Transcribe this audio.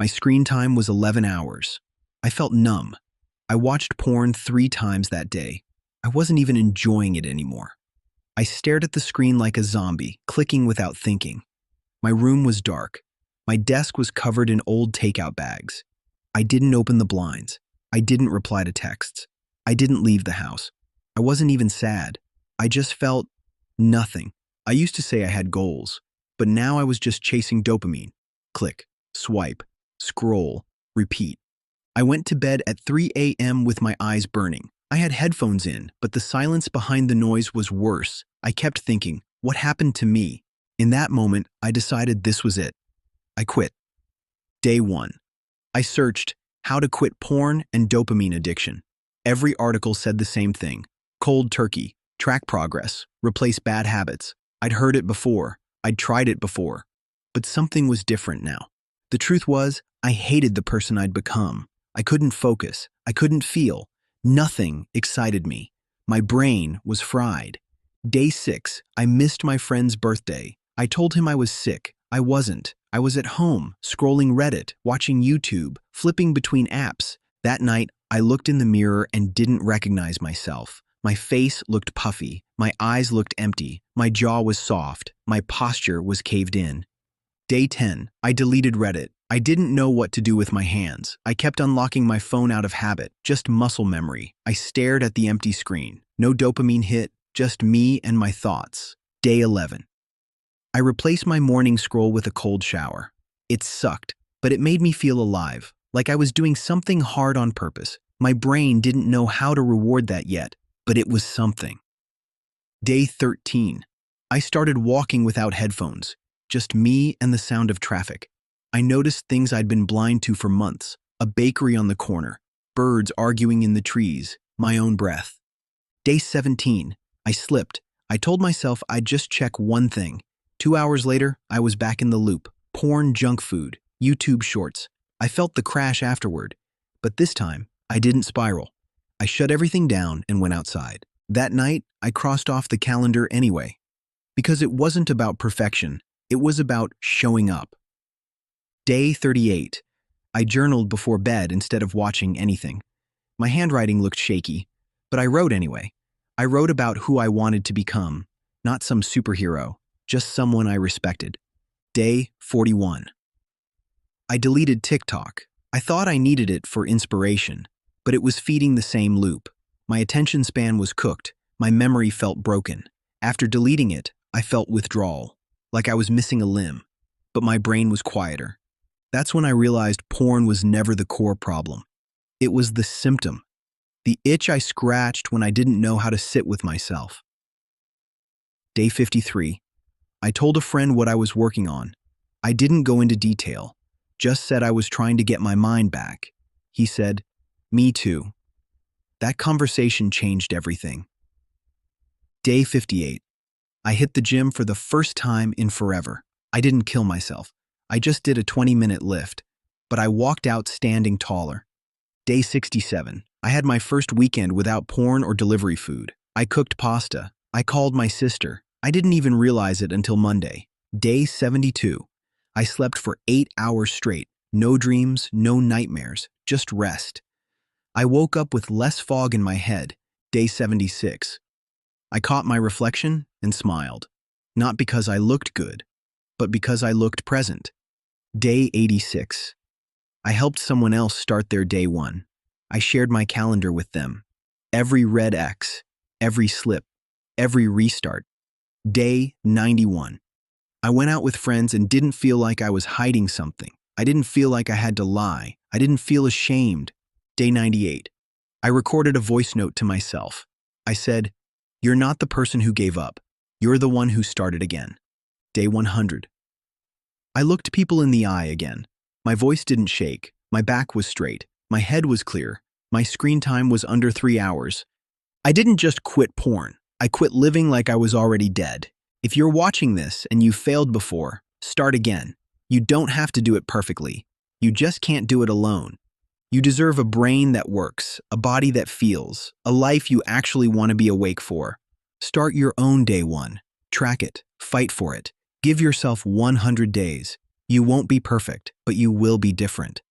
My screen time was 11 hours. I felt numb. I watched porn 3 times that day. I wasn't even enjoying it anymore. I stared at the screen like a zombie, clicking without thinking. My room was dark. My desk was covered in old takeout bags. I didn't open the blinds. I didn't reply to texts. I didn't leave the house. I wasn't even sad. I just felt nothing. I used to say I had goals, but now I was just chasing dopamine. Click, swipe, scroll, repeat. I went to bed at 3 a.m. with my eyes burning. I had headphones in, but the silence behind the noise was worse. I kept thinking, what happened to me? In that moment, I decided this was it. I quit. Day 1. I searched how to quit porn and dopamine addiction. Every article said the same thing. Cold turkey, track progress, replace bad habits. I'd heard it before. I'd tried it before. But something was different now. The truth was, I hated the person I'd become. I couldn't focus. I couldn't feel. Nothing excited me. My brain was fried. Day 6, I missed my friend's birthday. I told him I was sick. I wasn't. I was at home, scrolling Reddit, watching YouTube, flipping between apps. That night, I looked in the mirror and didn't recognize myself. My face looked puffy. My eyes looked empty. My jaw was soft. My posture was caved in. Day 10, I deleted Reddit. I didn't know what to do with my hands. I kept unlocking my phone out of habit, just muscle memory. I stared at the empty screen. No dopamine hit, just me and my thoughts. Day 11. I replaced my morning scroll with a cold shower. It sucked, but it made me feel alive, like I was doing something hard on purpose. My brain didn't know how to reward that yet, but it was something. Day 13. I started walking without headphones, just me and the sound of traffic. I noticed things I'd been blind to for months. A bakery on the corner, birds arguing in the trees, my own breath. Day 17. I slipped. I told myself I'd just check one thing. 2 hours later, I was back in the loop. Porn, junk food, YouTube shorts. I felt the crash afterward. But this time, I didn't spiral. I shut everything down and went outside. That night, I crossed off the calendar anyway. Because it wasn't about perfection. It was about showing up. Day 38. I journaled before bed instead of watching anything. My handwriting looked shaky, but I wrote anyway. I wrote about who I wanted to become, not some superhero, just someone I respected. Day 41. I deleted TikTok. I thought I needed it for inspiration, but it was feeding the same loop. My attention span was cooked. My memory felt broken. After deleting it, I felt withdrawal, like I was missing a limb, but my brain was quieter. That's when I realized porn was never the core problem. It was the symptom, the itch I scratched when I didn't know how to sit with myself. Day 53. I told a friend what I was working on. I didn't go into detail, just said I was trying to get my mind back. He said, "Me too." That conversation changed everything. Day 58. I hit the gym for the first time in forever. I didn't kill myself. I just did a 20-minute lift, but I walked out standing taller. Day 67. I had my first weekend without porn or delivery food. I cooked pasta. I called my sister. I didn't even realize it until Monday. Day 72. I slept for 8 hours straight. No dreams, no nightmares, just rest. I woke up with less fog in my head. Day 76. I caught my reflection and smiled. Not because I looked good, but because I looked present. Day 86. I helped someone else start their day 1. I shared my calendar with them. Every red X, every slip, every restart. Day 91. I went out with friends and didn't feel like I was hiding something. I didn't feel like I had to lie. I didn't feel ashamed. Day 98. I recorded a voice note to myself. I said, "You're not the person who gave up. You're the one who started again." Day 100. I looked people in the eye again. My voice didn't shake. My back was straight. My head was clear. My screen time was under 3 hours. I didn't just quit porn. I quit living like I was already dead. If you're watching this and you failed before, start again. You don't have to do it perfectly. You just can't do it alone. You deserve a brain that works, a body that feels, a life you actually want to be awake for. Start your own day 1. Track it. Fight for it. Give yourself 100 days. You won't be perfect, but you will be different.